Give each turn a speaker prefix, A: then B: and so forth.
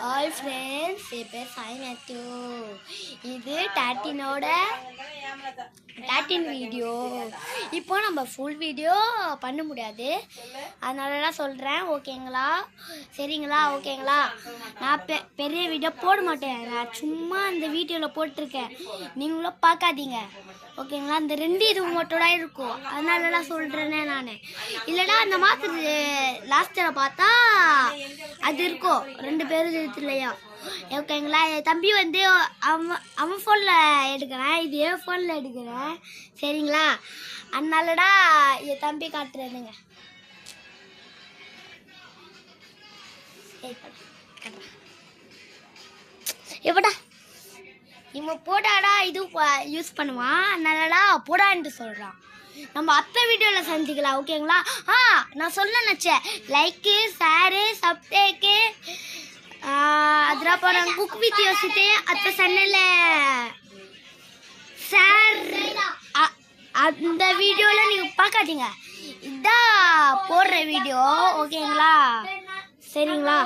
A: Hi friends, என் பேர் Sai Matthew. இது 13 video. இப்போ நம்ம ஃபுல் வீடியோ பண்ண முடியாது, அதனால தான் சொல்கிறேன். ஓகேங்களா? சரிங்களா? ஓகேங்களா? நான் பெரிய வீடியோ போட மாட்டேன். நான் சும்மா அந்த வீடியோவில் போட்டிருக்கேன், நீங்களும் பார்க்காதீங்க. ஓகேங்களா? அந்த 2 இது மட்டும் தான் இருக்கும், அதனால தான் சொல்கிறேனே நான். இல்லைனா அந்த மாதம் லாஸ்ட்டில் பார்த்தா அது இருக்கும் 2 பேரும் இல்லையா? ஓகேங்களா? என் தம்பி வந்து அவன் ஃபோனில் எடுக்கிறேன், இது என் ஃபோனில் எடுக்கிறேன். சரிங்களா? அதனாலடா என் தம்பி காட்டுறேனுங்க. எப்படா இவன் போடாடா இது யூஸ் பண்ணுவான், அதனாலடா போடான்ட்டு சொல்கிறான். நம்ம அத்தை வீடியோவில் சந்திக்கலாம். ஓகேங்களா? நான் சொல்ல நினச்சேன், லைக்கு ஷேரு சப்ஸ்கிரைக்கு அப்புறம் குக் வித் யோசித்து அத்தை சேனலில் ஷேர் அந்த வீடியோவில் நீங்கள் பார்க்காதீங்க, இதான் போடுற வீடியோ. ஓகேங்களா? சரிங்களா?